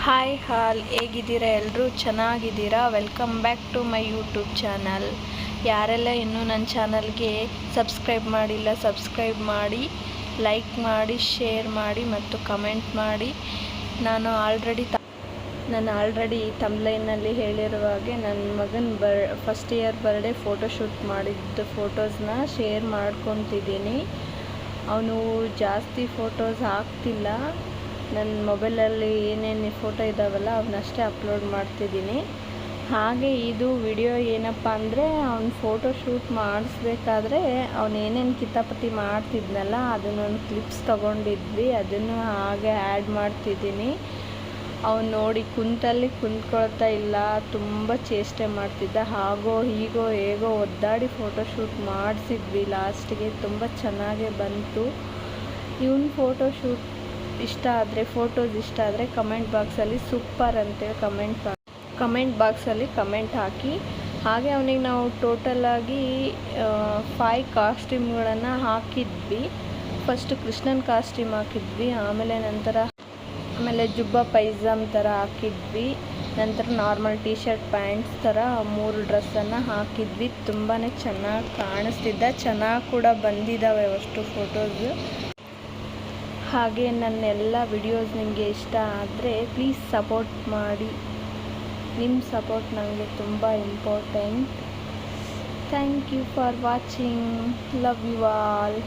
Hi ಹಾಲ್ ಹೇಗಿದ್ದೀರಾ ಎಲ್ಲರೂ ಚೆನ್ನಾಗಿದ್ದೀರಾ. Welcome back to my YouTube channel. ಯಾರೆಲ್ಲ ಇನ್ನೂ ನನ್ನ ಚಾನಲ್ಗೆ ಸಬ್ಸ್ಕ್ರೈಬ್ ಮಾಡಿಲ್ಲ ಸಬ್ಸ್ಕ್ರೈಬ್ ಮಾಡಿ, ಲೈಕ್ ಮಾಡಿ, ಶೇರ್ ಮಾಡಿ ಮತ್ತು ಕಮೆಂಟ್ ಮಾಡಿ. ನಾನು ಆಲ್ರೆಡಿ ತಮ್ಲೈನಲ್ಲಿ ಹೇಳಿರುವ ಹಾಗೆ ನನ್ನ ಮಗನ ಫಸ್ಟ್ ಇಯರ್ ಬರ್ಡೇ ಫೋಟೋಶೂಟ್ ಮಾಡಿದ್ದ ಫೋಟೋಸ್ನ ಶೇರ್ ಮಾಡ್ಕೊತಿದ್ದೀನಿ. ಅವನು ಜಾಸ್ತಿ ಫೋಟೋಸ್ ಹಾಕ್ತಿಲ್ಲ, ನನ್ನ ಮೊಬೈಲಲ್ಲಿ ಏನೇನು ಫೋಟೋ ಇದ್ದಾವಲ್ಲ ಅವನ್ನಷ್ಟೇ ಅಪ್ಲೋಡ್ ಮಾಡ್ತಿದ್ದೀನಿ. ಹಾಗೆ ಇದು ವಿಡಿಯೋ ಏನಪ್ಪ ಅಂದರೆ, ಅವ್ನು ಫೋಟೋ ಶೂಟ್ ಮಾಡಿಸ್ಬೇಕಾದ್ರೆ ಅವನು ಏನೇನು ಕಿತಾಪತಿ ಮಾಡ್ತಿದ್ನಲ್ಲ ಅದನ್ನೊಂದು ಕ್ಲಿಪ್ಸ್ ತೊಗೊಂಡಿದ್ವಿ, ಅದನ್ನು ಹಾಗೆ ಆ್ಯಡ್ ಮಾಡ್ತಿದ್ದೀನಿ. ಅವನು ನೋಡಿ ಕುಂತ್ಕೊಳ್ತಾ ಇಲ್ಲ, ತುಂಬ ಚೇಷ್ಟೆ ಮಾಡ್ತಿದ್ದ. ಹಾಗೋ ಹೀಗೋ ಹೇಗೋ ಒದ್ದಾಡಿ ಫೋಟೋಶೂಟ್ ಮಾಡಿಸಿದ್ವಿ. ಲಾಸ್ಟಿಗೆ ತುಂಬ ಚೆನ್ನಾಗೇ ಬಂತು. ಇವನ್ ಫೋಟೋಶೂಟ್ ಫೋಟೋಸ್ ಇಷ್ಟ ಆದರೆ ಕಮೆಂಟ್ ಬಾಕ್ಸಲ್ಲಿ ಸೂಪರ್ ಅಂತೇಳಿ ಕಮೆಂಟ್ ಬಾಕ್ಸಲ್ಲಿ ಕಮೆಂಟ್ ಹಾಕಿ. ಹಾಗೆ ಅವನಿಗೆ ನಾವು ಟೋಟಲಾಗಿ 5 ಕಾಸ್ಟ್ಯೂಮ್ಗಳನ್ನು ಹಾಕಿದ್ವಿ. ಫಸ್ಟು ಕೃಷ್ಣನ ಕಾಸ್ಟ್ಯೂಮ್ ಹಾಕಿದ್ವಿ, ಆಮೇಲೆ ಜುಬ್ಬ ಪೈಜಾಮ್ ಥರ ಹಾಕಿದ್ವಿ, ನಂತರ ನಾರ್ಮಲ್ ಟೀ ಶರ್ಟ್ ಪ್ಯಾಂಟ್ಸ್ ಥರ 3 ಡ್ರೆಸ್ಸನ್ನು ಹಾಕಿದ್ವಿ. ತುಂಬಾ ಚೆನ್ನಾಗಿ ಕಾಣಿಸ್ತಿದ್ದ, ಚೆನ್ನಾಗಿ ಕೂಡ ಬಂದಿದ್ದಾವೆ ಅಷ್ಟು ಫೋಟೋಸು. ಹಾಗೆ ನನ್ನೆಲ್ಲ ವಿಡಿಯೋಸ್ ನಿಮಗೆ ಇಷ್ಟ ಆದರೆ ಪ್ಲೀಸ್ ಸಪೋರ್ಟ್ ಮಾಡಿ. ನಿಮ್ಮ ಸಪೋರ್ಟ್ ನನಗೆ ತುಂಬ important. Thank you for watching. Love you all.